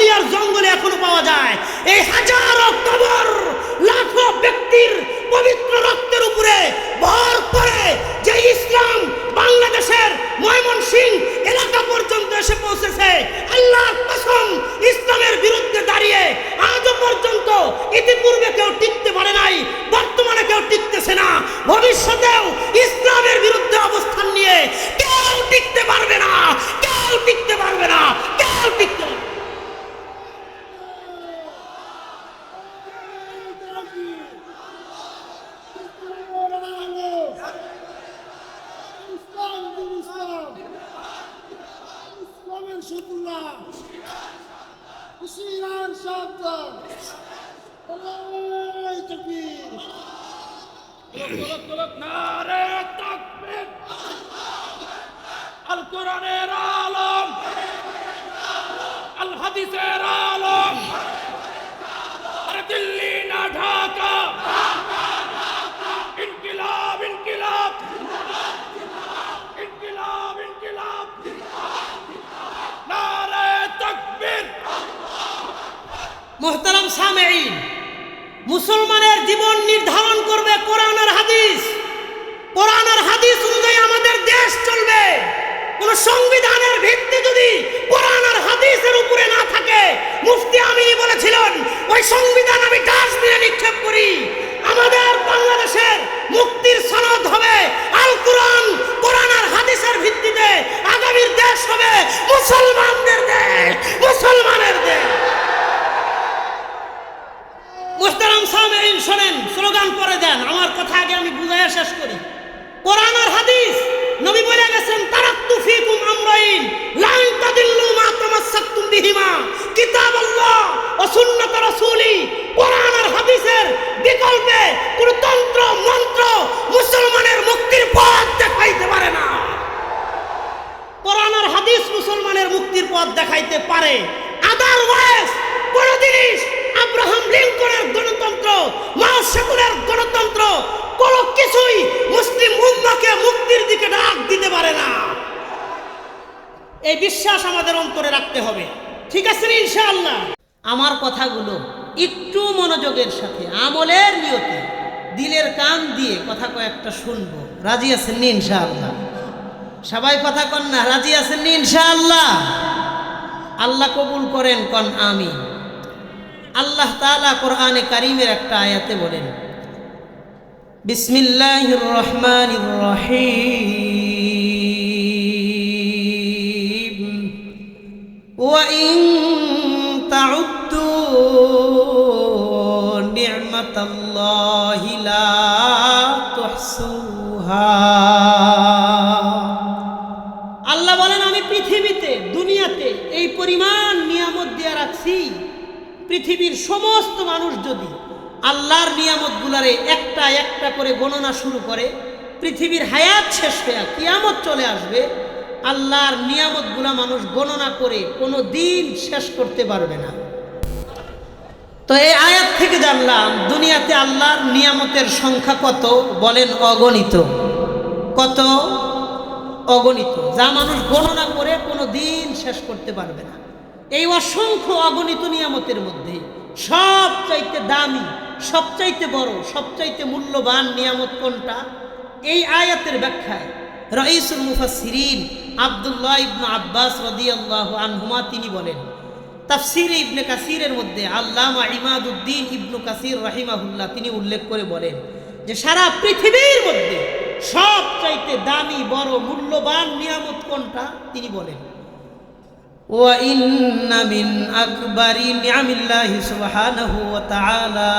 আউলিয়ার জঙ্গলে এখনো পাওয়া যায়। এই হাজারো কবর, লাখো ব্যক্তির পবিত্র রক্তের উপরে ভর করে যে ইসলাম বাংলাদেশের ময়মনসিংহ এলাকা পর্যন্ত এসে পৌঁছেছে, আল্লাহর কসম ইসলামের বিরুদ্ধে দাঁড়িয়ে আজও পর্যন্ত ইতিপূর্বে কেউ টিকতে পারে নাই, বর্তমানে কেউ টিকতেছে না, ভবিষ্যতেও ইসলামের বিরুদ্ধে অবস্থান নিয়ে কেউ টিকতে পারবে না, কেউ টিকতে পারবে না, কেউ টিকতে পারবে না। আল কোরআনের আলম, আল হাদিসের আলম, আর দিল্লি না ঢাকা, ইনকিলাব ইনকিলাব ইনকিলাব ইনকিলাব, নারে তাকবীর। মুহতারাম সামেঈন, মুসলমানের জীবন নির্ধারণ করবে কোরআন আর হাদিস। কোরআন আর হাদিস অনুযায়ী আমাদের দেশ চলবে। কোন সংবিধানের ভিত্তি যদি কোরআন আর হাদিসের উপরে না থাকে, মুফতি আমিনী বলেছিলেন ওই সংবিধান আমি ডাস্টবিনে নিক্ষেপ করি। আমাদের বাংলাদেশের মুক্তির সনদ হবে আল কোরআন, কোরআন আর হাদিসের ভিত্তিতে আগামীর দেশ হবে মুসলমানদের দেশ, মুসলমানের দেশ। মুহতারাম সামেঈন শোনেন, স্লোগান পরে দেন, আমার কথা আগে আমি বুঝাইয়া শেষ করি। কোরআন আর হাদিস, নবী বলে গেছেন তারাকতু ফীকুম আমরাইন লা তাদিল্লু মা তামাসসাকতুম বিহিমা, কিতাবাল্লাহ ওয়া সুন্নাত রাসূলি। কোরআন আর হাদিসের বিকল্পে কোন তন্ত্র মন্ত্র মুসলমানের মুক্তির পথ দেখাইতে পারে না। কোরআন আর হাদিস মুসলমানের মুক্তির পথ দেখাইতে পারে, আদারওয়াইজ কোন জিনিস আব্রাহাম লিঙ্কনের গণতন্ত্র, মাও সেতুলের গণতন্ত্র কোন কিছুই মুসলিম উম্মাহকে মুক্তির দিকে ডাক দিতে পারে না। এই বিশ্বাস আমাদের অন্তরে রাখতে হবে, ঠিক আছে ইনশাআল্লাহ? আমার কথাগুলো একটু মনোযোগের সাথে, আমলের নিয়তে, দিলের কান দিয়ে কথা কয়েকটা শুনবো। রাজি আছেন নি ইনশাআল্লাহ? সবাই কথা কন না, রাজি আছেন নি ইনশাআল্লাহ? আল্লাহ কবুল করেন, কন আমিন। আল্লাহ তাআলা কোরআনে কারীমের একটা আয়াতে বলেন, বিসমিল্লাহির রহমানির রহিম, ওয়া ইন তাউদ্দু নি'মাতাল্লাহি লা তুহসুহা। আল্লাহ বলেন আমি পৃথিবীতে, দুনিয়াতে এই পরিমাণ নিয়ামত দিয়ে রাখছি, পৃথিবীর সমস্ত মানুষ যদি আল্লাহর নিয়ামতগুলারে একটা একটা করে গণনা শুরু করে, পৃথিবীর হায়াত শেষ হয়ে কিয়ামত চলে আসবে, আল্লাহর নিয়ামতগুলা মানুষ গণনা করে কোনো দিন শেষ করতে পারবে না। তো এই আয়াত থেকে জানলাম দুনিয়াতে আল্লাহর নিয়ামতের সংখ্যা কত? বলেন অগণিত। কত? অগণিত, যা মানুষ গণনা করে কোনো দিন শেষ করতে পারবে না। এই অসংখ্য অগণিত নিয়ামতের মধ্যে সবচাইতে দামি, সবচাইতে বড়, সবচাইতে মূল্যবান নিয়ামত কোনটা? এই আয়াতের ব্যাখ্যায় রাইসুল মুফাসসিরিন আব্দুল্লাহ ইবনে আব্বাস রাদিয়াল্লাহু আনহুমা তিনি বলেন, তাফসীরে ইবনে কাসিরের মধ্যে আল্লামা ইমাদউদ্দিন ইবনে কাসির রাহিমাহুল্লাহ তিনি উল্লেখ করে বলেন যে সারা পৃথিবীর মধ্যে সবচাইতে দামি, বড়, মূল্যবান নিয়ামত কোনটা? তিনি বলেন, ওয়া ইন্না মিন আকবারি নিআমিল্লাহি সুবহানাহু ওয়া তাআলা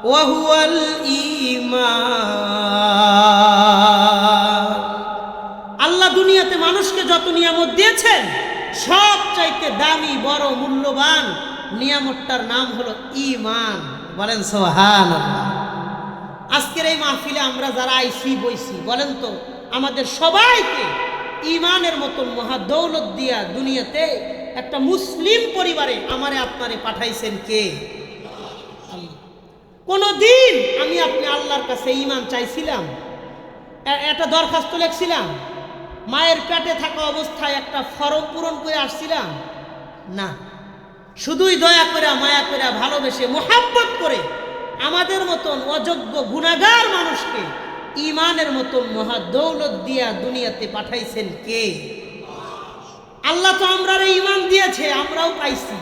ওয়া হুয়াল ঈমান। আল্লাহ দুনিয়াতে মানুষকে যত নিয়ামত দিয়েছেন, সবচাইতে দামি, বড়, মূল্যবান নিয়ামতটার নাম হলো ঈমান। বলেন সুবহানাল্লাহ। আজকের এই মাহফিলে আমরা যারা আইছি বইছি, বলেন তো আমাদের সবাইকে ঈমানের মতন মহা দৌলত দিয়া দুনিয়াতে একটা মুসলিম পরিবারে আমারে আপনারে পাঠাইছেন কে? আল্লাহ। কোনদিন আমি আপনি আল্লাহর কাছে ঈমান চাইছিলাম? একটা দরখাস্ত লিখছিলাম? মায়ের পেটে থাকা অবস্থায় একটা ফরম পূরণ করে আসছিলাম? না, শুধুই দয়া করে, মায়া করে, ভালোবেসে, মোহাব্বত করে আমাদের মতন অযোগ্য গুনাহগার মানুষকে ইমানের মতন মহা দৌলত দিয়া দুনিয়াতে পাঠাইছেন কে? আল্লাহ তো আমরা ইমান দিয়েছে, আমরাও পাইছি।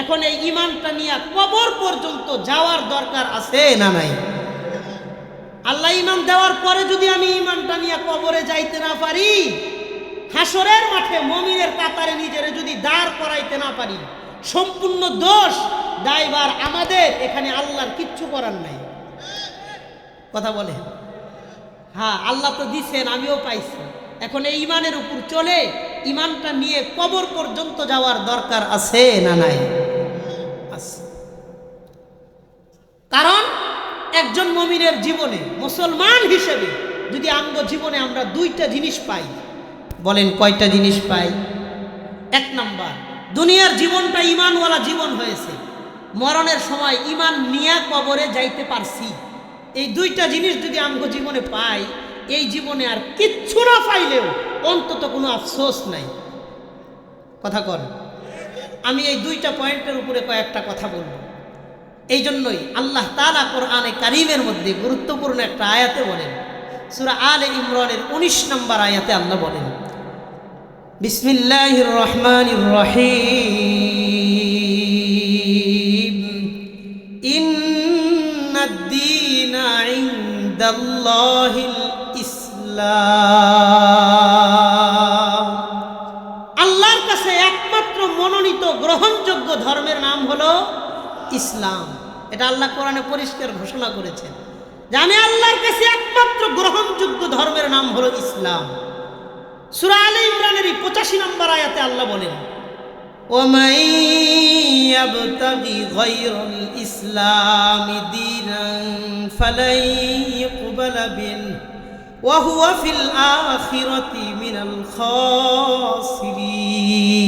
এখন এই ইমানটা নিয়ে কবর পর্যন্ত যাওয়ার দরকার আছে না নাই? আল্লাহ ইমান দেওয়ার পরে যদি আমি ইমানটা নিয়ে কবরে যাইতে না পারি, হাসরের মাঠে মুমিনের কাতারে নিজেরে যদি দাঁড় করাইতে না পারি, সম্পূর্ণ দোষ দায়ভার আমাদের। এখানে আল্লাহর কিচ্ছু করার নাই। কথা বলে? হ্যাঁ, আল্লাহ তো দিছেন, আমিও পাইছি। এখন এই ইমানের উপর চলে ইমানটা নিয়ে কবর পর্যন্ত যাওয়ার দরকার আছে না নাই? আছে। কারণ একজন মুমিনের জীবনে, মুসলমান হিসেবে যদি আমগো জীবনে আমরা দুইটা জিনিস পাই, বলেন কয়টা জিনিস পাই? এক নাম্বার, দুনিয়ার জীবনটা ইমানওয়ালা জীবন হয়েছে, মরণের সময় ইমান নিয়ে কবরে যাইতে পারছি। এই দুইটা জিনিস যদি আমগো জীবনে পাই, এই জীবনে আর কিচ্ছু না পাইলেও অন্তত কোনো আফসোস নাই। কথা কর। আমি এই দুইটা পয়েন্টের উপরে কয়েকটা কথা বলবো। এই জন্যই আল্লাহ তাআলা কোরআনে কারীমের মধ্যে গুরুত্বপূর্ণ একটা আয়াতে বলেন, সূরা আলে ইমরানের 19 নম্বর আয়াতে আল্লাহ বলেন, বিসমিল্লাহির রহমানির রহিম, ইন্নাদ দীনা ইনদাল্লাহিল ইসলাম। আল্লাহর কাছে একমাত্র মনোনীত গ্রহণযোগ্য ধর্মের নাম হলো ইসলাম। এটা আল্লাহ কোরআনে পরিষ্কার ঘোষণা করেছেন যে আমি আল্লাহর কাছে একমাত্র গ্রহণযোগ্য ধর্মের নাম হলো ইসলাম। সূরা আলে ইমরানের 85 নম্বর আয়াতে আল্লাহ বলেন, ওয়ামান ইয়াবতাগি গায়রাল ইসলামি দীনান ফালাই ইউকবালা বিহি ওয়া হুয়া ফিল আখিরাতি মিনাল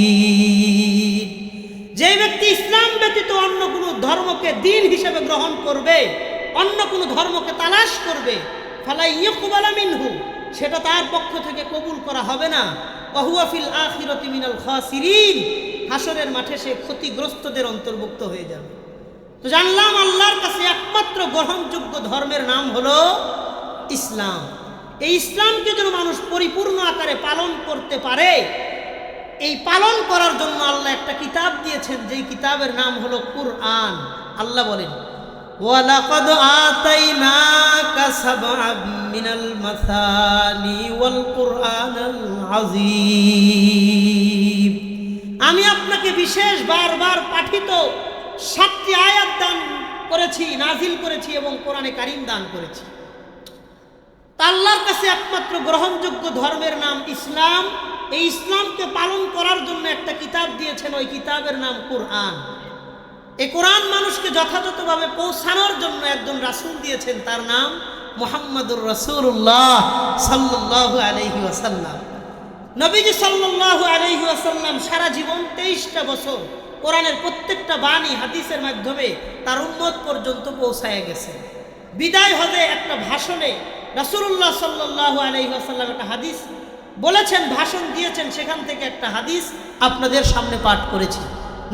খাসিরিন। যে ব্যক্তি ইসলাম ব্যতীত অন্য কোনো ধর্মকে দ্বীন হিসেবে গ্রহণ করবে, অন্য কোনো ধর্মকে তালাশ করবে, ফালাই ইউকবালা মিনহু, সেটা তার পক্ষ থেকে কবুল করা হবে না। ওয়া হুয়া ফিল আখিরাতি মিনাল খাসিরিন, হাসরের মাঠে সে ক্ষতিগ্রস্তদের অন্তর্ভুক্ত হয়ে যাবে। তো জানলাম আল্লাহর কাছে একমাত্র গ্রহণযোগ্য ধর্মের নাম হলো ইসলাম। এই ইসলামকে যেন মানুষ পরিপূর্ণ আকারে পালন করতে পারে, এই পালন করার জন্য আল্লাহ একটা কিতাব দিয়েছেন, যেই কিতাবের নাম হলো কুরআন। আল্লাহ বলেন, ওয়ালাকাদ আতাইনাকা সাবআম মিনাল মাসানি ওয়াল কুরআনাল আযীম। আমি আপনাকে বিশেষ বারবার পাঠিত 7টি আয়াত দান করেছি, নাজিল করেছি এবং কোরআনে কারীম দান করেছি। আল্লাহর কাছে একমাত্র গ্রহণযোগ্য ধর্মের নাম ইসলাম। এই ইসলামকে পালন করার জন্য একটা কিতাব দিয়েছেন, ওই কিতাবের নাম কুরআন। এই কোরআন মানুষকে যথাযথভাবে পৌঁছানোর জন্য একজন রাসূল দিয়েছেন, তার নাম মুহাম্মাদুর রাসূলুল্লাহ সাল্লাল্লাহু আলাইহি ওয়াসাল্লাম। নবীজি সাল্লাল্লাহু আলাইহি ওয়াসাল্লাম সারা জীবন 23টা বছর কোরআনের প্রত্যেকটা বাণী হাদিসের মাধ্যমে তার উম্মত পর্যন্ত পৌঁছায় গেছে। বিদায় হজে একটা ভাষণে রাসূলুল্লাহ সাল্লাল্লাহু আলাইহি ওয়াসাল্লাম একটা হাদিস বলেছেন, ভাষণ দিয়েছেন, সেখান থেকে একটা হাদিস আপনাদের সামনে পাঠ করেছি।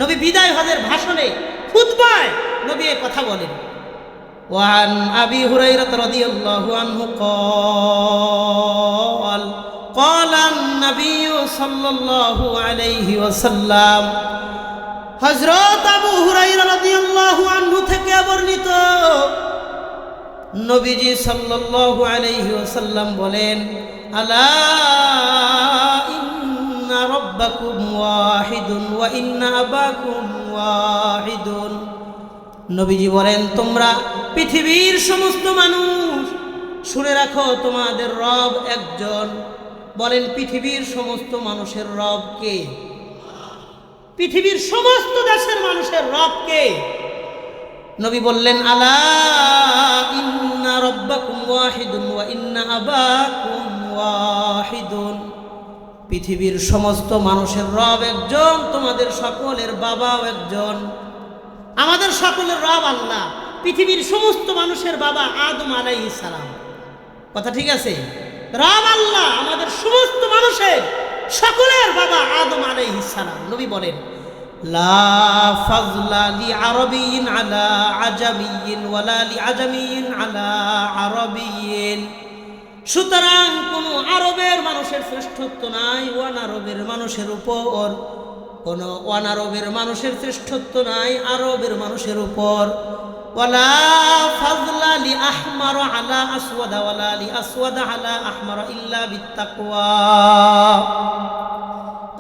নবী বিদায় হজের ভাষণে, খুতবায় নবী এই কথা বলেন, ওয়ান আবি হুরায়রা রাদিয়াল্লাহু আনহু قال قال النبي صلى الله عليه وسلم। হযরত আবু হুরায়রা রাদিয়াল্লাহু আনহু থেকে বর্ণিত, নবীজি সাল্লাল্লাহু আলাইহি ওয়াসাল্লাম বলেন, আলা ইন্না রাব্বাকুম ওয়াহিদুন ওয়া ইন্না আবাকুম ওয়াহিদুন। নবীজি বলেন, তোমরা পৃথিবীর সমস্ত মানুষ শুনে রাখো, তোমাদের রব একজন। বলেন, পৃথিবীর সমস্ত মানুষের রব কে? পৃথিবীর সমস্ত দেশের মানুষের রব কে? নবী বললেন, আলা ইন্না রাব্বাকুম ওয়াহিদুন ওয়া ইন্না আবাকুম ওয়াহিদুন। পৃথিবীর সমস্ত মানুষের রব একজন, তোমাদের সকলের বাবাও একজন। আমাদের সকলের রব আল্লাহ। পৃথিবীর সমস্ত মানুষের বাবা আদম আলাইহিস সালাম। কথা ঠিক আছে? রব আল্লাহ আমাদের সমস্ত মানুষের সকলের বাবা আদম আলাইহিস সালাম। নবী বলেন, লা ফাযলা লি আরাবিয়্যিন আলা আজামিয়্যিন ওয়ালা লি আজামিয়্যিন আলা আরাবিয়্যিন। সুতরাং কোনো আরবের মানুষের শ্রেষ্ঠত্ব নাই অনারবের মানুষের উপর, কোনো অনারবের মানুষের শ্রেষ্ঠত্ব নাই আরবের মানুষের উপর। ওয়ালা ফাযলা লি আহমার আলা আসওয়াদ ওয়ালা লি আসওয়াদ আলা আহমার ইল্লা বিত্তাকওয়া।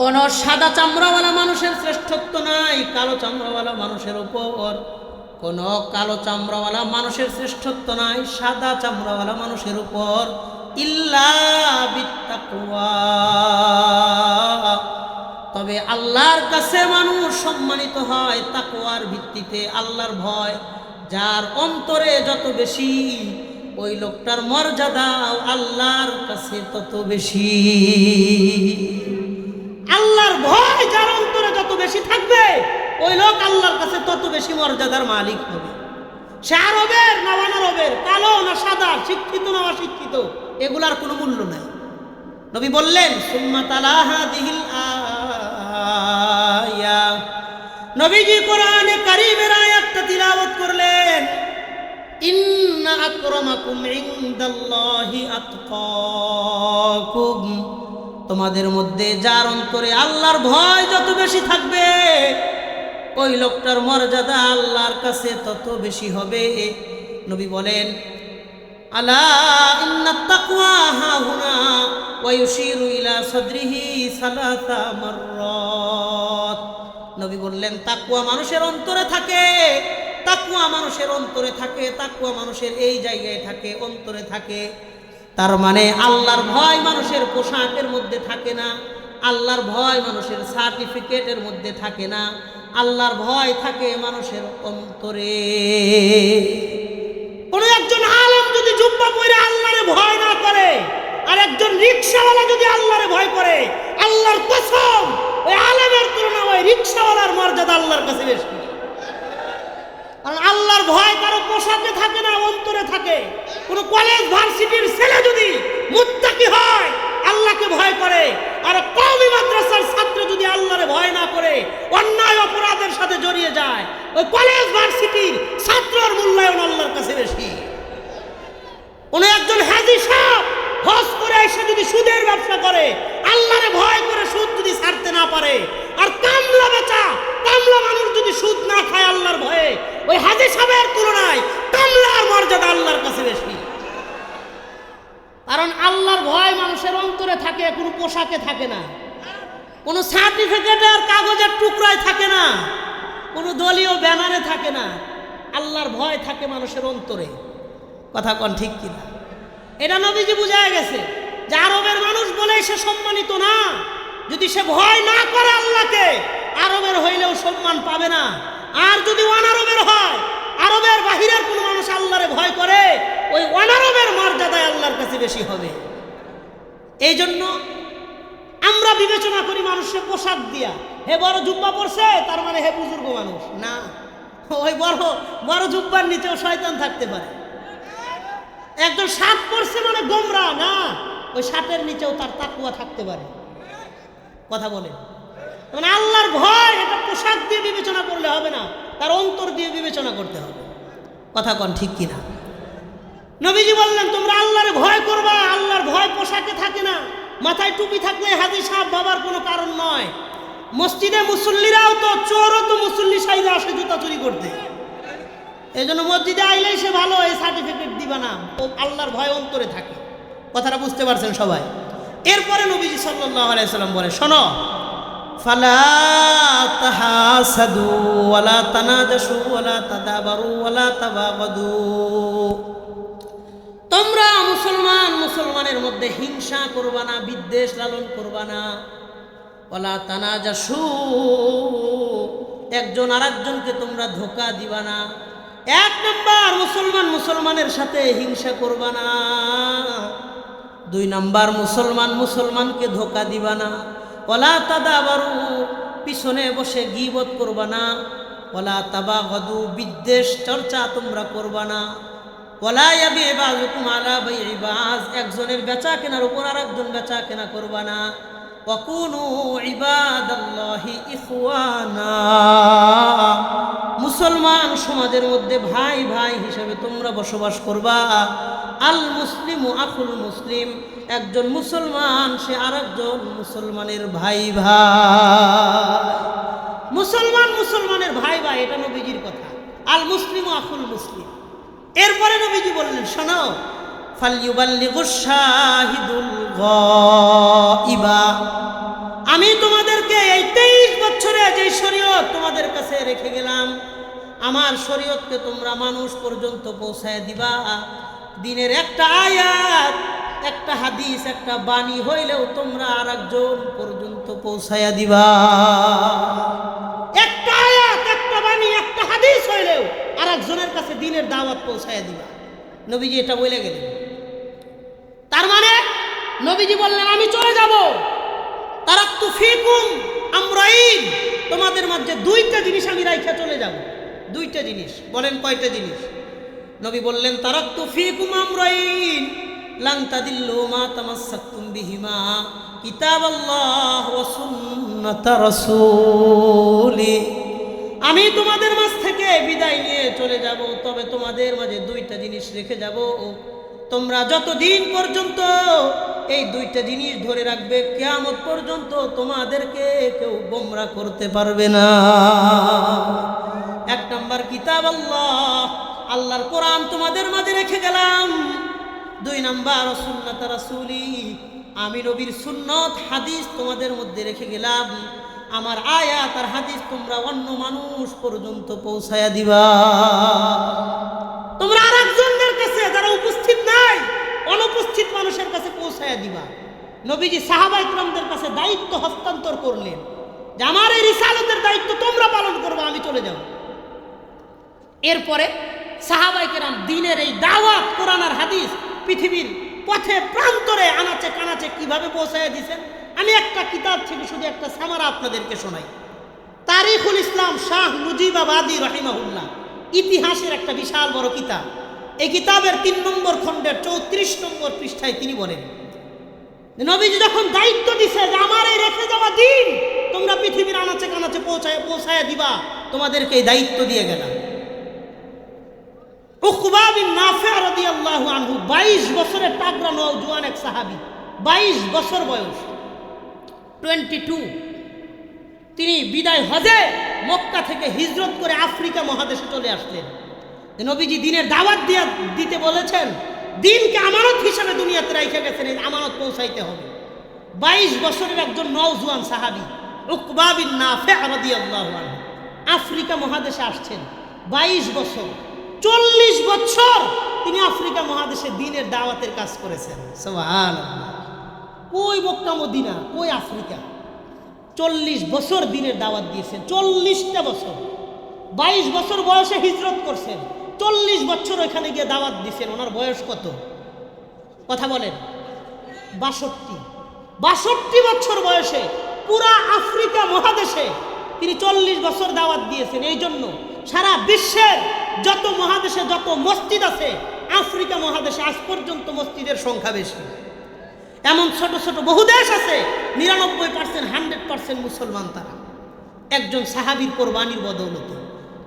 কোন সাদা চামড়াওয়ালা মানুষের শ্রেষ্ঠত্ব নাই কালো চামড়াওয়ালা মানুষের উপর, কোন কালো চামড়াওয়ালা মানুষের শ্রেষ্ঠত্ব নাই সাদা চামড়াওয়ালা মানুষের উপর, ইল্লা বিত্তাকওয়া। তবে আল্লাহর কাছে মানুষ সম্মানিত হয় তাকওয়ার ভিত্তিতে, আল্লাহর ভয় যার অন্তরে যত বেশি ওই লোকটার মর্যাদাও আল্লাহর কাছে তত বেশি। আল্লাহর ভয় যার অন্তরে যত বেশি থাকবে ওই লোক আল্লাহর কাছে তত বেশি মর্যাদার মালিক হবে। সে আরবের না অনারবের, কালো না সাদা, শিক্ষিত না অশিক্ষিত, এগুলার কোনো মূল্য নাই। নবী বললেন, সুম্মা তালা হাদিহিল আয়া। নবীজি কোরআনে কারীমের আয়াতটা তিলাওয়াত করলেন, ইন্না আকরামাকুম ইনদাল্লাহি আতকাকুম। তোমাদের মধ্যে যার অন্তরে আল্লাহর ভয় যত বেশি থাকবে ওই লোকটার মর্যাদা আল্লাহর কাছে তত বেশি হবে। নবী বলেন, আলা ইন্নাত তাকওয়া হাহুনা ওয়া ইউশিরু ইলা সাদরিহি সালাসা মাররাত। নবী বললেন, তাকওয়া মানুষের অন্তরে থাকে, তাকওয়া মানুষের অন্তরে থাকে, তাকওয়া মানুষের এই জায়গায় থাকে, অন্তরে থাকে। তার মানে আল্লাহর ভয় মানুষের পোশাকের মধ্যে থাকে না, আল্লাহর ভয় মানুষের সার্টিফিকেটের মধ্যে থাকে না, আল্লাহর ভয় থাকে মানুষের অন্তরে। কোন একজন আলেম যদি জুব্বা পরে আল্লাহরে ভয় না করে আর একজন রিকশাওয়ালা যদি আল্লাহরে ভয় করে, আল্লাহর কসম ওই আলেমের তুলনায় ওই রিকশাওয়ালার মর্যাদা আল্লাহর কাছে বেশি। কারণ আল্লাহর ভয় কারো পোশাকে থাকে না, অন্তরে থাকে। কোন কলেজ ভার্সিটির ছেলে যদি মুত্তাকি হয়, আল্লাহকে ভয় করে, আর কওমি মাদ্রাসার ছাত্র যদি আল্লাহরে ভয় না করে অন্যায় অপরাধের সাথে জড়িয়ে যায়, ওই কলেজ ভার্সিটির ছাত্রর মূল্যায়ন আল্লাহর কাছে বেশি। কোন একজন হাজী সাহেব হজ করে এসে যদি সুদের ব্যবসা করে, আল্লাহরে ভয় করে সুদ যদি ছাড়তে না পারে, আর কামলা বেচা কামলা মানুষ যদি সুদ না খায় আল্লাহর ভয়ে, ওই হাজী সাহেবের তুলনায় কামলার মর্যাদা আল্লাহর কাছে বেশি। কারণ আল্লাহর ভয় মানুষের অন্তরে থাকে, কোনো পোশাকে থাকে না, কোনো সার্টিফিকেটের কাগজের টুকরায় থাকে না, কোনো দলীয় ব্যানারে থাকে না। আল্লাহর ভয় থাকে মানুষের অন্তরে। কথা কোন ঠিক কিনা? এটা নবীজি বুঝায় গেছে যে আরবের মানুষ বলে সে সম্মানিত না, যদি সে ভয় না করে আল্লাহকে, আরবের হইলেও সম্মান পাবে না। আর যদি অনারবের হয়, আরবের বাহিরের কোনো মানুষ আল্লাহরে ভয় করে, ওই অনারবের মর্যাদায় আল্লাহর কাছে বেশি হবে। এই জন্য আমরা বিবেচনা করি মানুষের পোশাক দিয়া, হে বড় জুব্বা পরছে তার মানে হে বুজুর্গ মানুষ না, ওই বড় বড় জুব্বার নিচেও শয়তান থাকতে পারে। একজন শার্ট পরছে মানে গোমরা না, ওই শার্টের নিচেও তার তাকওয়া থাকতে পারে। কথা বলেন, মানে আল্লাহর ভয় এটা পোশাক দিয়ে বিবেচনা করলে হবে না, তার অন্তর দিয়ে বিবেচনা করতে হবে। কথা কোন ঠিক কিনা? নবীজি বললেন, তোমরা আল্লাহরে ভয় করবা। আল্লাহর ভয় পোশাকে থাকে না, মাথায় টুপি থাকলে হাজী সাহেব বাবার কোনো কারণ নয়। মসজিদে মুসল্লিরাও তো, চোরও তো মুসল্লি সাইজে আসে জুতা চুরি করতে। এই জন্য মসজিদে আইলেই সে ভালো, এই সার্টিফিকেট দিবা না, ও আল্লাহর ভয় অন্তরে থাকে। কথাটা বুঝতে পারছেন সবাই? এরপরে নবীজি সাল্লাল্লাহু আলাইহি ওয়াসাল্লাম বলে, শোনো, ফালা তাহাসাদু ওয়ালা তানাজাসু ওয়ালা তাদাবারু ওয়ালা তাবাগাদু। তোমরা মুসলমানের মধ্যে হিংসা করবা না, বিদ্বেষ লালন করবা না। ওয়ালা তানাজাসু, একজন আরেকজনকে তোমরা ধোঁকা দিবা না। এক নাম্বার, মুসলমানের সাথে হিংসা করবা না। দুই নাম্বার, মুসলমানকে ধোঁকা দিবা না। ওয়ালা তাদাবারু, পিছনে বসে গীবত করবা না। ওয়ালা তাবাগাদু, বিদ্বেষ চর্চা তোমরা করবা না। ওয়ালা ইয়াবি বাযুকুম আলা বাই'i বায, একজনের বেচা কেনার উপর আরেকজন বেচা কেনা করবা না। ওয়াকুনু ইবাদাল্লাহি ইখওয়ানা, মুসলমান সমাজের মধ্যে ভাই ভাই হিসেবে তোমরা বসবাস করবা। আল মুসলিমু আখুল মুসলিম, একজন মুসলমান সে আরেকজন মুসলমানের ভাই ভাই। মুসলমান মুসলমানের ভাই ভাই, এটা নবীজির কথা। আল মুসলিমু আখুল মুসলিম। এরপরে নবীজি বললেন, শোনো, ফালইউবাল্লিগুশ শাহিদুল গায়বা, আমি তোমাদেরকে এই 23 বছরে যে শরীয়ত তোমাদের কাছে রেখে গেলাম, আমার শরীয়তকে তোমরা মানুষ পর্যন্ত পৌঁছায় দিবা। দিনের একটা আয়াত, একটা হাদিস, একটা বাণী হইলেও তোমরা আরেকজন পর্যন্ত পৌঁছায়া দিবা। একটা আয়াত, একটা বাণী, একটা হাদিস হইলেও আরেকজনের কাছে দিনের দাওয়াত পৌঁছায়া দিবা। নবীজি এটা বলে গেলেন। তার মানে নবীজি বললেন, আমি চলে যাব। তারাক্তু ফিকুম আমরাইন, তোমাদের মধ্যে দুইটা জিনিস আমি রাইখা চলে যাব। দুইটা জিনিস। বলেন কয়টা জিনিস? নবী বললেন, তারাক্তু ফিকুম আমরাইন লান তাদিল্লু মা তামাসসাকতুম বিহিমা কিতাবাল্লাহ ওয়া সুন্নাত রাসূলি, আমি তোমাদের মাঝ থেকে বিদায় নিয়ে চলে যাব, তবে তোমাদের মাঝে দুইটা জিনিস রেখে যাব। তোমরা যতদিন পর্যন্ত এই দুইটা জিনিস ধরে রাখবে, কিয়ামত পর্যন্ত তোমাদেরকে কেউ গোমরা করতে পারবে না। এক নাম্বার কিতাব আল্লাহ, আল্লাহর কোরআন তোমাদের মাঝে রেখে গেলাম। দুই নাম্বার সুন্নাত রাসূলি, আমি নবীর সুন্নত হাদিস তোমাদের মধ্যে রেখে গেলাম। আমার আয়াত আর হাদিস তোমরা অন্য মানুষ পর্যন্ত পৌঁছায়া দিবা। তোমরা আরেকজনের কাছে, যারা উপস্থিত নাই, অনুপস্থিত মানুষের কাছে পৌঁছায়া দিবা। নবীজি সাহাবায়ে কিরামদের কাছে দায়িত্ব হস্তান্তর করলেন যে আমার এই রিসালাতের দায়িত্ব তোমরা পালন করবে, আমি চলে যাব। এরপরে সাহাবায়ে কিরাম দ্বীনের এই দাওয়াত, কোরআন আর হাদিস পৃথিবীর পথে প্রান্তরে আনাচে কানাচে কিভাবে পৌঁছায়া দিয়েছেন, আমি একটা কিতাব থেকে শুধু একটা সামারা আপনাদেরকে শোনাই। তারিখুল ইসলাম শাহ মুজিবাবাদী রহিমাহুল্লাহ, ইতিহাসের একটা বিশাল বড় কিতাব। এই কিতাবের 3 নম্বর খণ্ডের 34 নম্বর পৃষ্ঠায় তিনি বলেন, নবীজি যখন দায়িত্ব দিছে যে আমার এই রেখে যাওয়া দিন তোমরা পৃথিবীর আনাচে কানাচে পৌঁছায় দিবা, তোমাদেরকে এই দায়িত্ব দিয়ে গেলাম। উকবা বিন নাফি' রাদিয়াল্লাহু আনহু 22 বছরের তাগড়া নওজোয়ান এক সাহাবী, 22 বছর বয়স, 22। তিনি বিদায় হজে মক্কা থেকে হিজরত করে আফ্রিকা মহাদেশে চলে আসলেন। নবীজি দ্বীনের দাওয়াত দিতে বলেছেন, দ্বীনকে আমানত হিসেবে দুনিয়াতে রেখে গেছেন, এই আমানত পৌঁছাইতে হবে। 22 বছরের একজন নওজোয়ান সাহাবী উকবা বিন নাফি' রাদিয়াল্লাহু আনহু আফ্রিকা মহাদেশে আসছেন। 22 বছর, 40 বছর তিনি আফ্রিকা মহাদেশে দ্বীনের দাওয়াতের কাজ করেছেন। সুবহানাল্লাহ। কই মক্কা মদিনা, কই আফ্রিকা, 40 বছর দ্বীনের দাওয়াত দিয়েছেন। 40টা বছর, 22 বছর বয়সে হিজরত করছেন, 40 বছর ওইখানে গিয়ে দাওয়াত দিয়েছেন। ওনার বয়স কত? কথা বলেন। 62 বছর বয়সে পুরা আফ্রিকা মহাদেশে তিনি 40 বছর দাওয়াত দিয়েছেন। এই জন্য সারা বিশ্বের যত মহাদেশে যত মসজিদ আছে, আফ্রিকা মহাদেশে আজ পর্যন্ত মসজিদের সংখ্যা বেশি। এমন ছোট ছোট বহু দেশ আছে 99% 100% মুসলমান। তারা একজন সাহাবীর কোরবানির বদৌলতে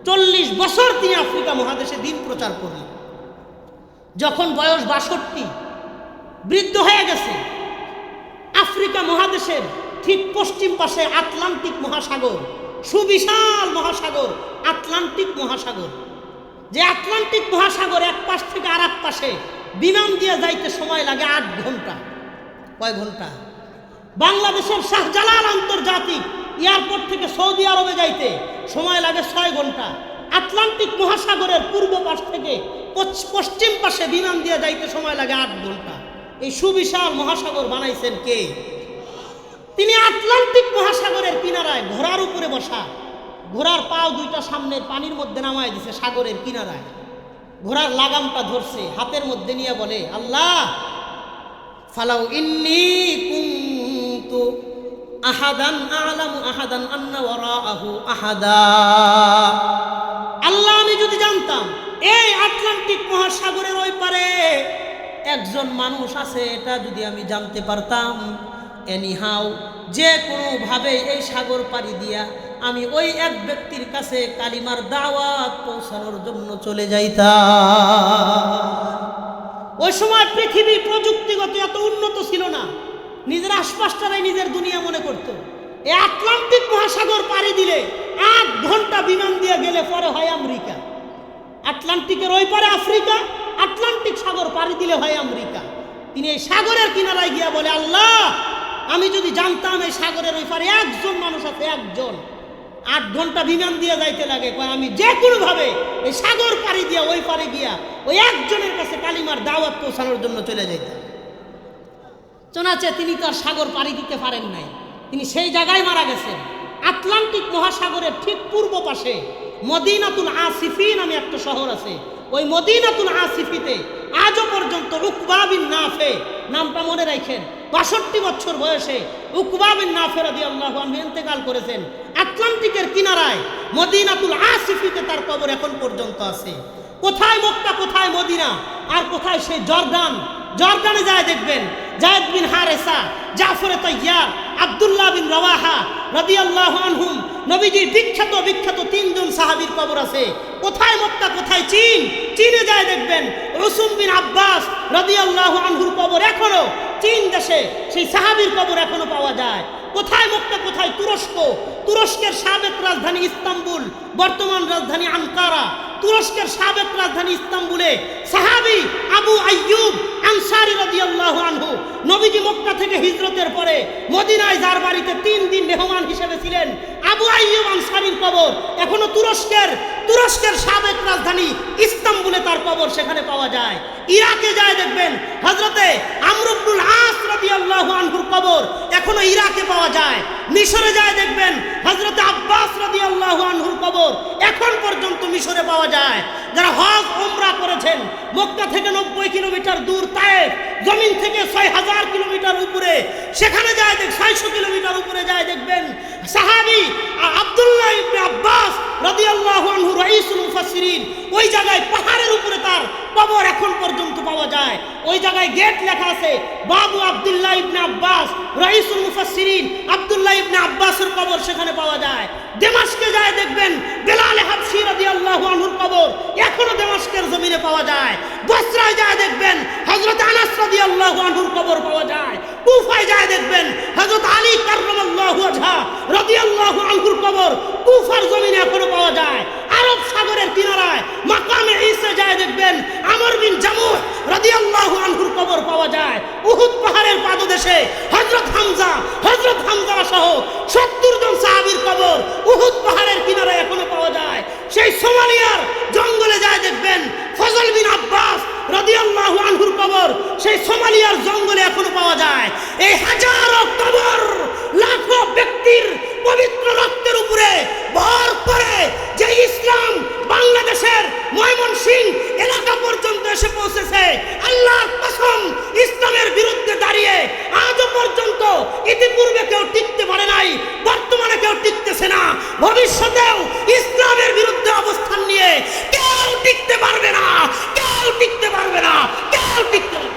40 বছর তিনি আফ্রিকা মহাদেশে দ্বীন প্রচার করলেন। যখন বয়স 62, বৃদ্ধ হয়ে গেছে, আফ্রিকা মহাদেশের ঠিক পশ্চিম পাশে আটলান্টিক মহাসাগর, সুবিশাল মহাসাগর আটলান্টিক মহাসাগর। যে আটলান্টিক মহাসাগর এক পাশ থেকে আর এক পাশে বিমান দিয়ে যাইতে সময় লাগে 8 ঘন্টা। কয় ঘন্টা? বাংলাদেশের শাহজালাল আন্তর্জাতিক এয়ারপোর্ট থেকে সৌদি আরবে যাইতে সময় লাগে 6 ঘন্টা। আটলান্টিক মহাসাগরের পূর্ব পাশ থেকে পশ্চিম পাশে বিমান দিয়ে যাইতে সময় লাগে 8 ঘন্টা। এই সুবিশাল মহাসাগর বানাইছেন কে? তিনি আটলান্টিক মহাসাগরের কিনারায় ঘোড়ার উপরে বসা, ঘোড়ার পাও দুইটা সামনের পানির মধ্যে নামায় দিছে সাগরের কিনারায়, ঘোড়ার লাগামটা ধরছে, হাতের মধ্যে নিয়ে বলে, আল্লাহ ফালাউ ইন্নী কুনতু আহাদান আ'লামু আহাদান আন্না ওয়ারাআহু আহাদা। আল্লাহ, আমি যদি জানতাম এই আটলান্টিক মহাসাগরের ওই পারে একজন মানুষ আছে, এটা যদি আমি জানতে পারতাম, এনিহাও যে কোনোভাবে এই সাগর পাড়ি দিয়া আমি ওই এক ব্যক্তির কাছে কালিমার দাওয়াত পৌঁছানোর জন্য চলে যাইতাম। ওই সময় পৃথিবী প্রযুক্তিগত এত উন্নত ছিল না, নিজের আশপাশটারাই নিজের দুনিয়া মনে করত। এই আটলান্টিক মহাসাগর পাড়ি দিলে 8 ঘন্টা বিমান দিয়ে গেলে পরে হয় আমেরিকা। আটলান্টিকের ওই পারে আফ্রিকা, আটলান্টিক সাগর পাড়ি দিলে হয় আমেরিকা। তিনি এই সাগরের কিনারায় গিয়া বলে, আল্লাহ, আমি যদি জানতাম এই সাগরের ওই পারে একজন মানুষ আছে, একজন, 8 ঘন্টা বিমান দিয়ে যাইতে লাগে, আমি যে কোনোভাবে এই সাগর পাড়ি দিয়া ওই পারে গিয়া ওই একজনের কাছে কালিমার দাওয়াত পৌঁছানোর জন্য চলে যাইতাম। চনাচে তিনি তো আর সাগর পাড়ি দিতে পারেন নাই, তিনি সেই জায়গায় মারা গেছেন। আটলান্টিক মহাসাগরের ঠিক পূর্ব পাশে মদিনাতুল আসিফি নামে একটা শহর আছে। ওই মদিনাতুল আসিফিতে আজও পর্যন্ত উকবা বিন নাফে, নামটা মনে রাখেন, ৬২ বছর বয়সে উকবা বিন নাফে রাদিয়াল্লাহু আনহু ইন্তেকাল করেছেন। আটলান্টিকের কিনারায় মদিনাতুল আসিফিতে তার কবর এখন পর্যন্ত আছে। কোথায় মক্কা, কোথায় মদিনা, আর কোথায় সেই জর্দান। জর্দানে যায় দেখবেন যায়েদ বিন হারেসা, জাফর তাইয়ার, আব্দুল্লাহ বিন রওয়াহা রাদিয়াল্লাহু আনহুম, নবীজির বিখ্যাত বিখ্যাত 3 জন সাহাবীর কবর আছে। কোথায় মক্কা, কোথায় চীন। চীনে যায় দেখবেন রসুম বিন আব্বাস রাদিয়াল্লাহু আনহুর কবর এখনো চীন দেশে, সেই সাহাবীর কবর এখনো পাওয়া যায়। কোথায় মক্কা, কোথায় তুরস্ক। তুরস্কের সাবেক রাজধানী ইস্তাম্বুল, বর্তমান রাজধানী আনকারা। তুরস্কের সাবেক রাজধানী ইস্তাম্বুলে সাহাবী আবু আইয়ুব আনসারী রাদিয়াল্লাহু আনহু নবীজি মক্কা থেকে হিজরতের পরে মদিনায় যার বাড়িতে 3 দিন মেহমান হিসেবে ছিলেন, আবু আইয়ুব আনসারীর কবর এখনো তুরস্কের সাবেক রাজধানী ইস্তাম্বুলে তার কবর সেখানে পাওয়া যায়। ইরাকে যায় দেখবেন হযরতে আমর ইবনুল আস রাদিয়াল্লাহু আনহুর কবর এখনো ইরাকে পাওয়া যায়। মিশরে যায় দেখবেন হযরতে আব্বাস রাদিয়াল্লাহু আনহুর কবর এখন পর্যন্ত মিশরে পাওয়া যায়। যারা হজ উমরা করেছেন, মক্কা থেকে 90 কিলোমিটার দূর তায়েফ, জমিন থেকে 6000 কিলোমিটার উপরে, সেখানে যায় 600 কিলোমিটার উপরে যায় দেখবেন সাহাবী আব্দুল্লাহ ইবনে আব্বাস রাদিয়াল্লাহু আনহু রাইসুল মুফাসসিরিন, ওই জায়গায় পাহাড়ের উপরে তার কবর এখন পর্যন্ত পাওয়া যায়। ওই জায়গায় গেট লেখা আছে বাবু আব্দুল্লাহ ইবনে আব্বাস রাইসুল মুফাসসিরিন, আব্দুল্লাহ ইবনে আব্বাসের কবর সেখানে পাওয়া যায়। দামেস্কে যায় দেখবেন বেলাল হাবশী রাদিয়াল্লাহু আনহুর কবর এখনো দামেস্কের জমিনে পাওয়া যায়। বসরায় যায় দেখবেন হযরত আনাস রাদিয়াল্লাহু আনহুর কবর পাওয়া যায়। কুফায় যায় দেখবেন হযরত আলী কাররামাল্লাহু ওয়াজহা রাদিয়াল্লাহু আনহুর কবর কুফার জমিনে এখনো পাওয়া যায়। আরব সাগরের কিনারায় মাকামে ঈসা যায় দেখবেন আমর বিন জামুহ রাদিয়াল্লাহু আনহুর কবর পাওয়া যায়। উহুদ পাহাড়ের পাদদেশে হযরত হামজা সহ 70 জন সাহাবীর কবর উহুদ পাহাড়ের কিনারায় এখনো পাওয়া যায়। সেই সোমালিয়ার জঙ্গলে যায় দেখবেন ফজল বিন আব্বাস রাদিয়াল্লাহু আনহুর কবর সেই সোমালিয়ার জঙ্গলে এখনো পাওয়া যায়। এই হাজারো কবর লাখো ব্যক্তির পবিত্র রক্তের উপরে ভর করে যে ইসলাম বাংলাদেশের ময়মনসিংহ এলাকা পর্যন্ত এসে পৌঁছেছে, আল্লাহর কসম ইসলামের বিরুদ্ধে দাঁড়িয়ে আজও পর্যন্ত ইতিপূর্বে কেউ টিকতে পারে নাই, বর্তমানে কেউ টিকতেছে না, ভবিষ্যতেও ইসলামের বিরুদ্ধে অবস্থান নিয়ে কেউ টিকতে পারবে না, কেউ টিকতে পারবে না, কেউ টিকতে পারবে না।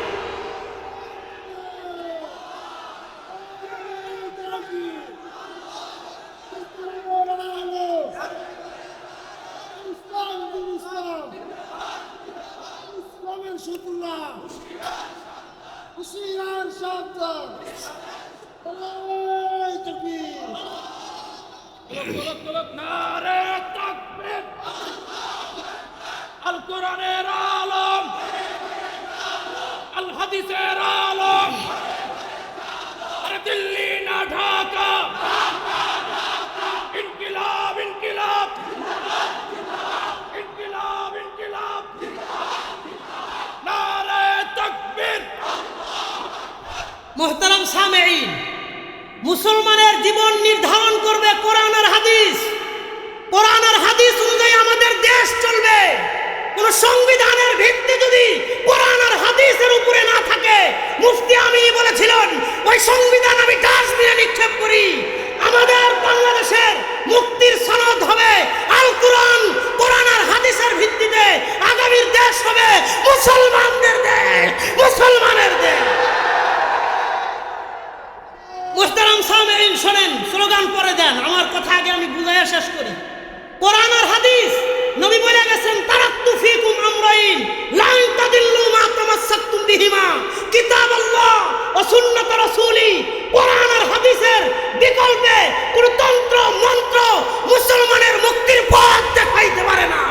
নারে তাকবীর, আল কোরআনের আলম, আল হাদিসের আলম, আরে দিল্লি না ঢাকা, ইনকিলাব ইনকিলাব, ইনকিলাব ইনকিলাব, নারে তাকবীর। মুহতারাম সামেঈন, মুসলমানের জীবন নির্ধারণ করবে কোরআন আর হাদিস। কোরআন আর হাদিস অনুযায়ী আমাদের দেশ চলবে। কোন সংবিধানের ভিত্তি যদি কোরআন আর হাদিসের উপরে না থাকে, মুফতি আমিনী বলেছিলেন ওই সংবিধান আমি ডাস্টবিনে নিক্ষেপ করি। আমাদের বাংলাদেশের মুক্তির সনদ হবে আল কোরআন, কোরআন আর হাদিসের ভিত্তিতে আগামী শোনেন, স্লোগান পরে দেন, আমার কথা আগে আমি বুঝাইয়া শেষ করি। কোরআন আর হাদিস, নবী বলে গেছেন তারাক্তু ফীকুম আমরাইন লান তাদিল্লু মা তামাসসাকতুম বিহিমা কিতাবাল্লাহ ওয়া সুন্নাত রাসূলি। কোরআন আর হাদিসের বিকল্পে কোন তন্ত্র মন্ত্র মুসলমানের মুক্তির পথ দেখাইতে পারে না।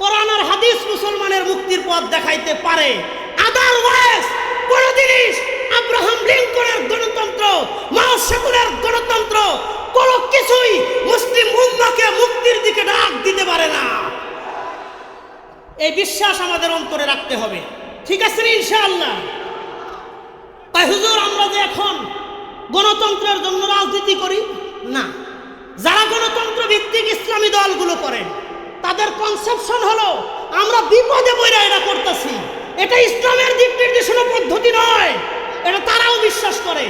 কোরআন আর হাদিস মুসলমানের মুক্তির পথ দেখাইতে পারে, আদারওয়াইজ কোন জিনিস আব্রাহাম লিঙ্কনের গণতন্ত্র, মাও সেতুলের গণতন্ত্র কোন কিছুই মুসলিম উম্মাহকে মুক্তির দিকে ডাক দিতে পারে না। এই বিশ্বাস আমাদের অন্তরে রাখতে হবে, ঠিক আছে ইনশাআল্লাহ? তাই হুজুর আমরা যে এখন গণতন্ত্রের জন্য রাজনীতি করি না, যারা গণতন্ত্র ভিত্তিক ইসলামী দলগুলো করেন তাদের কনসেপশন হলো আমরা বিপদে পড়ে এটা করতেছি, এটা ইসলামের দিক নির্দেশনা পদ্ধতি নয়, এটা তারাও বিশ্বাস করে।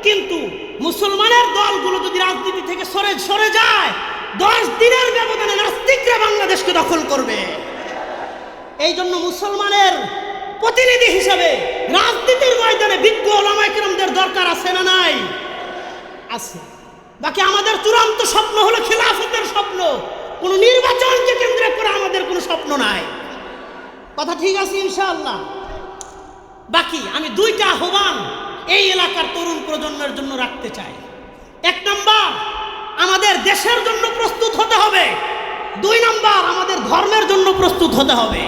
কিন্তু মুসলমানের দলগুলো যদি রাজনীতি থেকে সরে যায়, 10 দিনের ব্যবধানে নাস্তিকরা বাংলাদেশকে দখল করবে। এই জন্য মুসলমানের প্রতিনিধি হিসেবে রাজনীতির ময়দানে বিজ্ঞ ওলামায়ে কেরামদের দরকার আছে না নাই? আছে। বাকি আমাদের চূড়ান্ত স্বপ্ন হলো খিলাফতের স্বপ্ন, কোনো নির্বাচনকে কেন্দ্র করে আমাদের কোনো স্বপ্ন নাই। কথা ঠিক আছে ইনশাআল্লাহ? বাকি আমি 2টা আহ্বান এই এলাকার তরুণ প্রজন্মের জন্য রাখতে চাই। 1 নাম্বার, আমাদের দেশের জন্য প্রস্তুত হতে হবে। 2 নাম্বার, আমাদের ধর্মের জন্য প্রস্তুত হতে হবে।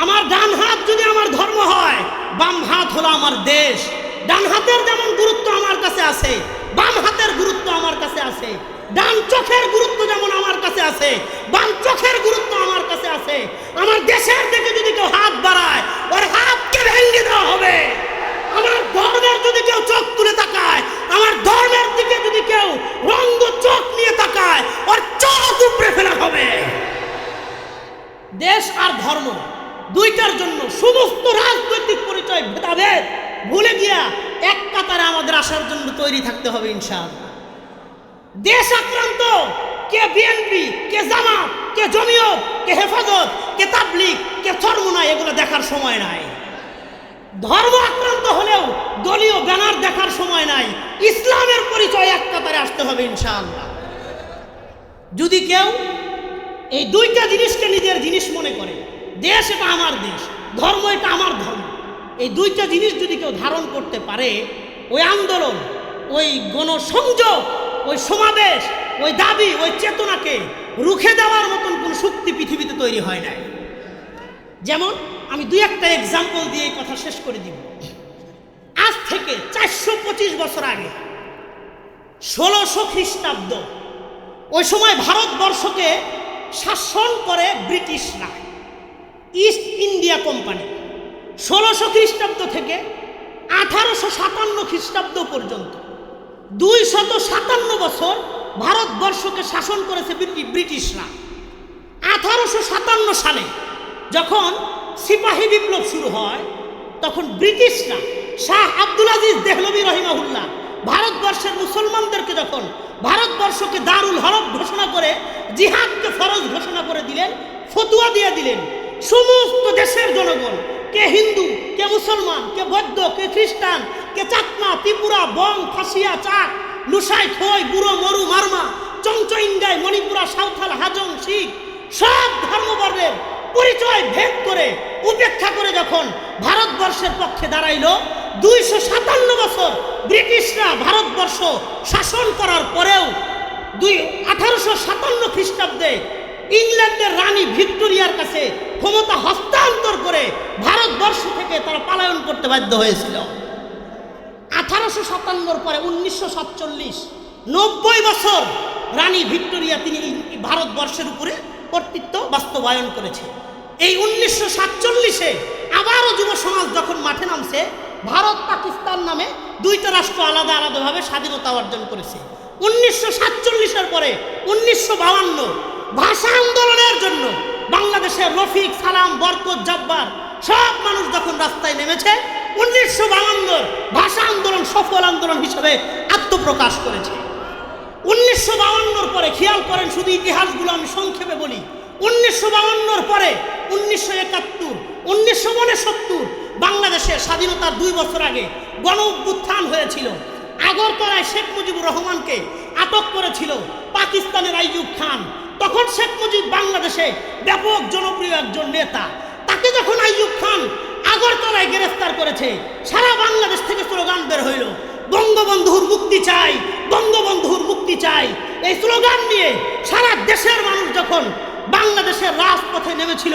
আমার ডান হাত যদি আমার ধর্ম হয়, বাম হাত হলো আমার দেশ। ডান হাতের যেমন গুরুত্ব আমার কাছে আছে, বাম হাতের গুরুত্ব আমার কাছে আছে। ডান চোখের গুরুত্ব যেমন আমার কাছে আছে, বাম চোখের গুরুত্ব আমার কাছে আছে। আমার দেশের দিকে যদি কেউ হাত বাড়ায়, ওর হাতকে ভেঙে দেওয়া হবে। আমার ধর্মের যদি কেউ চোখ তুলে তাকায়, আমার ধর্মের দিকে যদি কেউ রঙ্গ চোখ নিয়ে তাকায়, ওর চোখ উপড়ে ফেলা হবে। দেশ আর ধর্ম 2টার জন্য সমস্ত রাজনৈতিক পরিচয় ভেদাভেদ ভুলে গিয়া এক কাতারে আমাদের আসার জন্য তৈরি থাকতে হবে ইনশাআল্লাহ। দেশ আক্রান্ত, কে বিএনপি, কে জামাত, কে জমিয়ত, কে হেফাজত, কে তাবলীগ, কে চরমোনা, এগুলো দেখার সময় নাই। ধর্ম আক্রান্ত হলেও দলীয় ব্যানার দেখার সময় নাই। ইসলামের পরিচয় এক কাতারে আসতে হবে ইনশাআল্লাহ। যদি কেউ এই 2টা জিনিসকে নিজের জিনিস মনে করে, দেশ এটা আমার দেশ, ধর্ম এটা আমার ধর্ম, এই 2টা জিনিস যদি কেউ ধারণ করতে পারে, ওই আন্দোলন, ওই গণসংযোগ, ওই সমাবেশ, ওই দাবি, ওই চেতনাকে রুখে দেওয়ার মতন কোন শক্তি পৃথিবীতে তৈরি হয় নাই। যেমন আমি 2-1টা এক্সাম্পল দিয়ে এই কথা শেষ করে দিব। আজ থেকে 425 বছর আগে 1600 খ্রিস্টাব্দ, ওই সময় ভারতবর্ষকে শাসন করে ব্রিটিশরা, ইস্ট ইন্ডিয়া কোম্পানি। 1600 খ্রিস্টাব্দ থেকে 1857 খ্রিস্টাব্দ পর্যন্ত 257 বছর ভারতবর্ষকে শাসন করেছে ব্রিটিশরা। 1857 সালে যখন সিপাহী বিপ্লব শুরু হয়, তখন ব্রিটিশরা শাহ আব্দুল আজিজ দেহলভী রহিমাহুল্লাহ ভারতবর্ষের মুসলমানদেরকে যখন ভারতবর্ষকে দারুল হরব ঘোষণা করে জিহাদকে ফরজ ঘোষণা করে দিলেন, ফতুয়া দিয়ে দিলেন, সমস্ত দেশের জনগণ, কে হিন্দু, কে মুসলমান, কে বৌদ্ধ, কে খ্রিস্টান, কে চাকমা, ত্রিপুরা, বং, খাসিয়া, চাক, লুসাই, খোয়, বুড়ো, মরু, মারমা, চংচ, ইন্ডাই, মণিপুরা, সাঁওতাল, হাজং, শিখ, সব ধর্মবর্ণের পরিচয় ভেদ করে উপেক্ষা করে যখন ভারতবর্ষের পক্ষে দাঁড়াইল, 257 বছর ব্রিটিশরা ভারতবর্ষ শাসন করার পরেও 1857 খ্রিস্টাব্দে ইংল্যান্ডের রানী ভিক্টোরিয়ার কাছে ক্ষমতা হস্তান্তর করে ভারতবর্ষ থেকে তারা পলায়ন করতে বাধ্য হয়েছিল। 1857 পরে 1947, 90 বছর রানী ভিক্টোরিয়া তিনি ভারতবর্ষের উপরে কর্তৃত্ব বাস্তবায়ন করেছে। এই 1947-এ আবারও যুব সমাজ যখন মাঠে নামছে, ভারত পাকিস্তান নামে 2টা রাষ্ট্র আলাদা আলাদাভাবে স্বাধীনতা অর্জন করেছে। 1947-এর পরে 1952 ভাষা আন্দোলনের জন্য বাংলাদেশের রফিক, সালাম, বরকত, জব্বার সব মানুষ যখন রাস্তায় নেমেছে, 1952 ভাষা আন্দোলন সফল আন্দোলন হিসেবে আত্মপ্রকাশ করেছে। 1952 পরে খেয়াল করেন, শুধু ইতিহাসগুলো আমি সংক্ষেপে বলি। 1952 পরে 1971, 1969 বাংলাদেশের স্বাধীনতার 2 বছর আগে গণ অভ্যুত্থান হয়েছিল। আগরতলায় শেখ মুজিবুর রহমানকে আটক করেছিল পাকিস্তানের আইয়ুব খান। তখন শেখ মুজিব বাংলাদেশে ব্যাপক জনপ্রিয় একজন নেতা। তাকে যখন আইয়ুব খান আগরতলায় গ্রেফতার করেছে, সারা বাংলাদেশ থেকে স্লোগান বের হইল, বঙ্গবন্ধুর মুক্তি চাই, বঙ্গবন্ধুর মুক্তি চাই। এই স্লোগান নিয়ে সারা দেশের মানুষ যখন বাংলাদেশের রাজপথে নেমেছিল,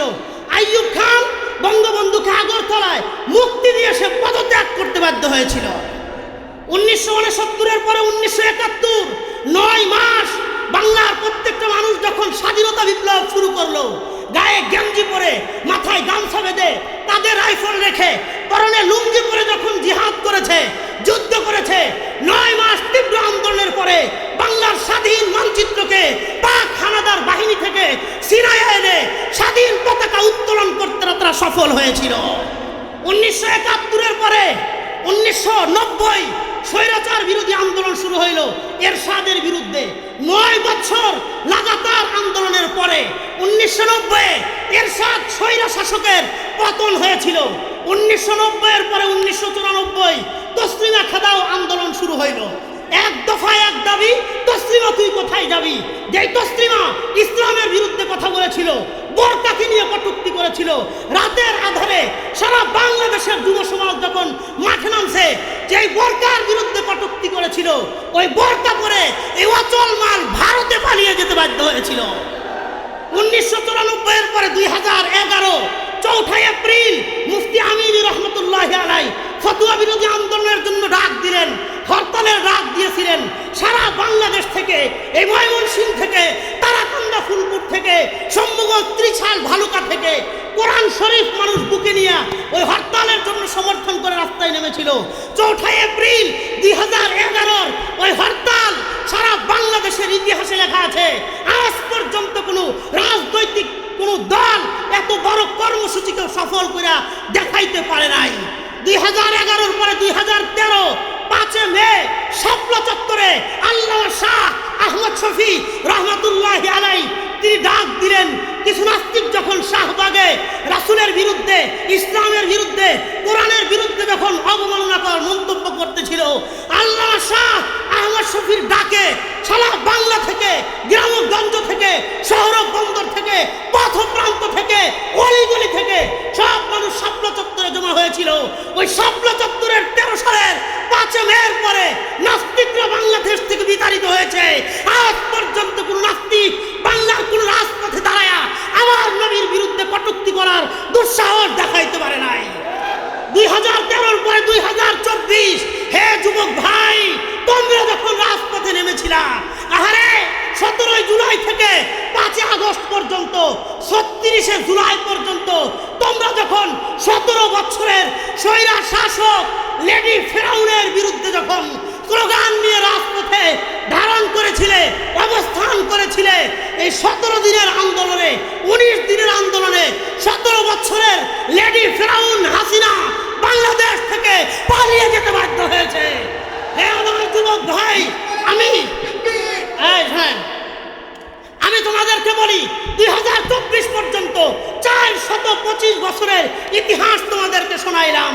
আইয়ুব খান বঙ্গবন্ধুকে আগরতলায় মুক্তি দিয়ে সে পদত্যাগ করতে বাধ্য হয়েছিল। 1969-এর পরে 1971 9 মাস বাংলার প্রত্যেকটা মানুষ যখন স্বাধীনতা বিপ্লব শুরু করলো, গায়ে গেঞ্জি পরে, মাথায় গামছা বেঁধে, তাদের রাইফেল রেখে, পরনে লুঙ্গি পরে যখন জিহাদ করেছে, যুদ্ধ করেছে, 9 মাস তীব্র আন্দোলনের পরে বাংলার স্বাধীন মানচিত্রকে পাক হানাদার বাহিনী থেকে ছিনাইয়া এনে স্বাধীন পতাকা উত্তোলন করতে তারা সফল হয়েছিল। 1971-এর পরে 1990 স্বৈরাচার বিরোধী আন্দোলন শুরু হইল এরশাদের বিরুদ্ধে। 9 বছর লাগাতার আন্দোলনের পরে 1990 এরশাদ স্বৈরা শাসকের পতন হয়েছিল। 1990-এর পরে 1994 তসলিমা খেদাও আন্দোলন শুরু হইল। এক দফায় এক দাবি, তসলিমা তুই কোথায় যাবি? যেই তসলিমা ইসলামের বিরুদ্ধে কথা বলেছিল, বোরকাকে নিয়ে কটূক্তি করেছিল, রাতের আধারে সারা বাংলাদেশের যুব সমাজ যখন মাঠে নামছে, যেই বোরকার বিরুদ্ধে কটূক্তি করেছিল, ওই বোরকা পরে এই অচল মাল ভারতে পালিয়ে যেতে বাধ্য হয়েছিল। 1994-এর পরে 2011 4 এপ্রিল মুফতি আমিনী রহমতুল্লাহি আলাইহি ফতোয়া বিরোধী আন্দোলনের জন্য ডাক দিলেন, হরতালের ডাক দিয়েছিলেন। সারা বাংলাদেশ থেকে, এই ময়মনসিংহ থেকে, তারাকান্দা, ফুলপুর থেকে, সম্মুগঞ্জ, ত্রিশাল, ভালুকা থেকে কোরআন শরীফ মানুষ বুকে নিয়ে ওই হরতালের জন্য সমর্থন করে রাস্তায় নেমেছিল। 4 এপ্রিল 2011 ওই হরতাল সারা বাংলাদেশের ইতিহাসে লেখা আছে। আজ পর্যন্ত কোনো রাজনৈতিক কোনো দল এত বড় কর্মসূচিকে সফল করে দেখাইতে পারে নাই। 2011-এর পরে 2013 5 মে শাপলা চত্বরে আল্লামা শাহ আহমদ শফী রহমতুল্লাহি আলাইহি তিনি ডাক দিলেন। কিছু নাস্তিক যখন শাহবাগে রাসূলের বিরুদ্ধে, ইসলামের বিরুদ্ধে, কোরআনের বিরুদ্ধে যখন অবমাননাকর মন্তব্য করতেছিল, আল্লামা শাহ আহমদ শফীর ডাকে সারা বাংলা থেকে, গ্রামগঞ্জ থেকে, শহর বন্দর থেকে, পথ প্রান্ত থেকে, অলিগলি থেকে সব মানুষ শাপলা চত্বরে জমা হয়েছিল। ওই শাপলা চত্বরের 13 সালের 5 মের পরে নাস্তিকরা বাংলাদেশ থেকে বিতাড়িত হয়েছে। আজ পর্যন্ত কোন নাস্তিক বাংলার কোন রাজপথে দাঁড়ায়া আমার নবীর বিরুদ্ধে কটূক্তি করার দুঃসাহস দেখাইতে পারে নাই। 2013-এর পরে 2024, হে যুবক ভাই, তোমরা যখন রাজপথে নেমেছিলা, আহারে 17 জুলাই থেকে 5 আগস্ট পর্যন্ত, 36 জুলাই পর্যন্ত তোমরা যখন 17 বছরের স্বৈরা শাসক লেডি ফেরাউনের বিরুদ্ধে যখন স্লোগান নিয়ে রাজপথে ধারণ করেছিলে, অবস্থান করেছিলে, এই 17 দিনের আন্দোলনে, 19 দিনের আন্দোলনে 17 বছরের লেডি ফেরাউন হাসিনা বাংলাদেশ থেকে পালিয়ে যেতে বাধ্য হয়েছে। হে আমার যুবক ভাই, আমি তোমাদেরকে বলি, 2024 পর্যন্ত 425 বছরের ইতিহাস তোমাদেরকে শোনাইলাম।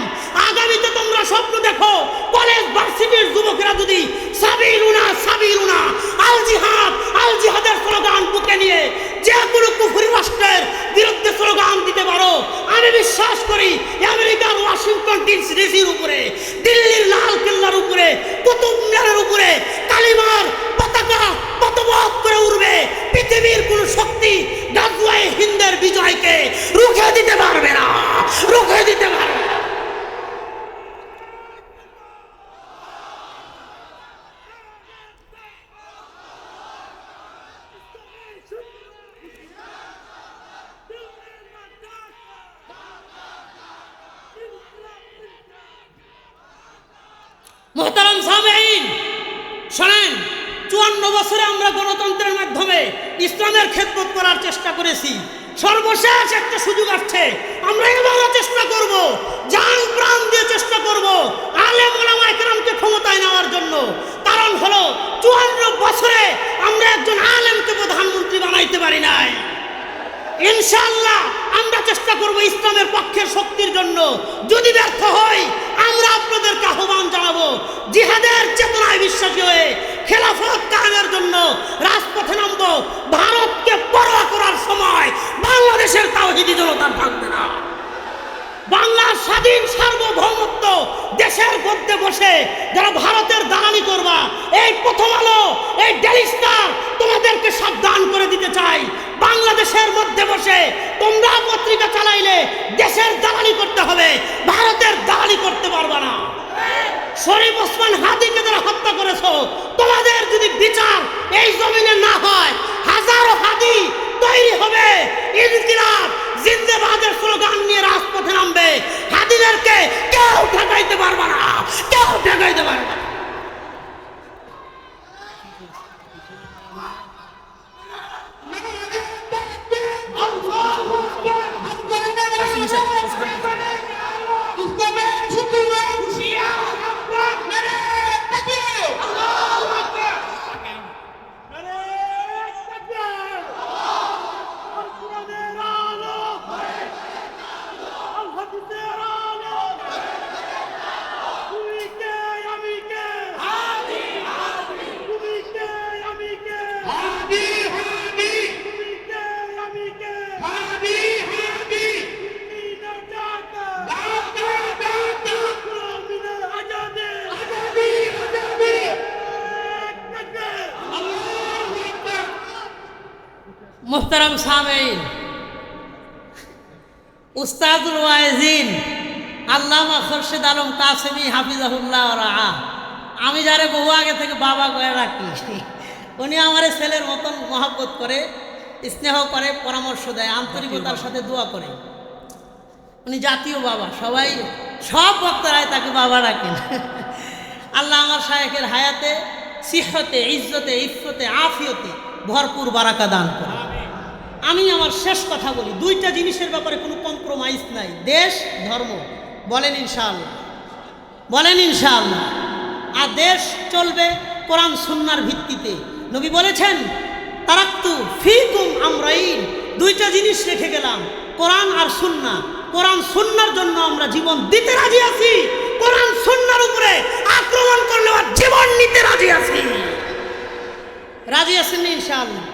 আগামীতে তোমরা স্বপ্ন দেখো, কলেজ ভার্সিটির যুবকেরা যদি সাবিলুনা সাবিলুনা আল জিহাদ, আল জিহাদের স্লোগান বুকে নিয়ে যে কোনো কুফরি রাষ্ট্রের বিরুদ্ধে স্লোগান দিতে পারো, আমি বিশ্বাস করি আমেরিকার ওয়াশিংটন ডিসির উপরে, দিল্লির লাল কেল্লার উপরে, কুতুব মিনারের উপরে কালিমার পতাকা পতবত করে উঠবে। পৃথিবীর কোন শক্তি গাজওয়ায়ে হিন্দের বিজয়কে রুখে দিতে পারবে না, রুখে দিতে পারবে না। মোহতারাম সামেঈন, শোনেন, 54 বছরে আমরা গণতন্ত্রের মাধ্যমে ইসলামের খেদমত করার চেষ্টা করেছি। সর্বশেষ একটা সুযোগ আসছে, আমরা এবারও চেষ্টা করব, জান প্রাণ দিয়ে চেষ্টা করব আলেম ওলামা কেরামকে ক্ষমতায় নেওয়ার জন্য। কারণ হলো 54 বছরে আমরা একজন আলেমকে প্রধানমন্ত্রী বানাইতে পারি নাই। ইনশাআল্লাহ আমরা চেষ্টা করব ইসলামের পক্ষের শক্তির জন্য। যদি ব্যর্থ হই, আমরা আপনাদেরকে আহ্বান জানাবো, জিহাদের চেতনা বিশ্বাসী হয়ে খেলাফত কায়েমের জন্য রাজপথে নামবো। ভারতকে পরোয়া করার সময় বাংলাদেশের তাওহীদি জনতা থাকবে না। বাংলার স্বাধীন সার্বভৌমত্ব দেশের মধ্যে বসে যারা ভারতের দালালি করবা, এই প্রথম আলো, এই ডেইলি স্টার তোমাদেরকে সাবধান করে দিতে চাই। বাংলাদেশের মধ্যে বসে তোমরা পত্রিকা চালাইলে দেশের দালালি করতে হবে, ভারতের দালালি করতে পারবা না। শরীফ ওসমান হাদিকে যারা হত্যা করেছো, তোমাদের যদি বিচার এই জমিনে না হয়, হাজারো হাদি তৈরি হবে, ইনকিলাব জিন্দাবাদের স্লোগান নিয়ে রাজপথে নামবে। হাদিদেরকে কেউ ঠেকাইতে পারবে না, কেউ ঠেকাইতে পারবে না। মুহতারাম সামেইন, উস্তাদুল ওয়াইজিন আল্লামা খোরশেদ আলম কাসেমি হাফিজাহুল্লাহ রাআ, আমি যারে বহু আগে থেকে বাবা করে রাখি, উনি আমার ছেলের মতন মহব্বত করে, স্নেহ করে, পরামর্শ দেয়, আন্তরিকতার সাথে দোয়া করে। উনি জাতীয় বাবা, সবাই সব বক্তারাই তাকে বাবা রাখেন। আল্লাহ আমার শায়েখের হায়াতে সিহতে, ইজ্জতে, ইফতে, আফিয়তে ভরপুর বারাকা দান করে। আমি আমার শেষ কথা বলি, দুইটা জিনিসের ব্যাপারে কোনো কম্প্রোমাইজ নাই, দেশ ধর্ম। বলেন ইনশাআল্লাহ, বলেন ইনশাআল্লাহ। আর দেশ চলবে কোরআন সুন্নাহর ভিত্তিতে। নবী বলেছেন তারাক্তু ফিকুম আমরাইন, দুইটা জিনিস রেখে গেলাম, কোরআন আর সুন্নাহ। কোরআন সুন্নাহর জন্য আমরা জীবন দিতে রাজি আছি, কোরআন সুন্নাহর উপরে আক্রমণ করলে আর জীবন নিতে রাজি আছি। রাজি আছেন না ইনশাআল্লাহ?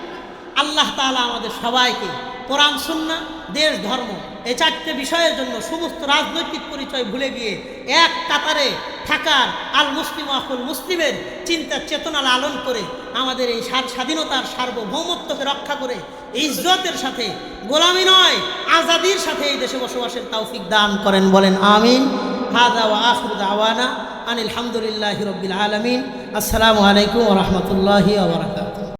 আল্লাহ তাআলা আমাদের সবাইকে কোরআন সুন্নাহ, দেশ ধর্ম, এই চারটে বিষয়ের জন্য সমস্ত রাজনৈতিক পরিচয় ভুলে গিয়ে এক কাতারে থাকার, আল মুসলিম আকুল মুসলিমের চিন্তা চেতনা লালন করে আমাদের এই স্বাধীনতার সার্বভৌমত্বকে রক্ষা করে ইজ্জতের সাথে, গোলামি নয় আজাদির সাথে এই দেশে বসবাসের তৌফিক দান করেন। বলেন আমিন। হাযা ওয়া আখিরু দাওয়ানা আনিল হামদুলিল্লাহি রাব্বিল আলামিন। আসসালামু আলাইকুম ওয়া রাহমাতুল্লাহি ওয়া বারাকাতুহু।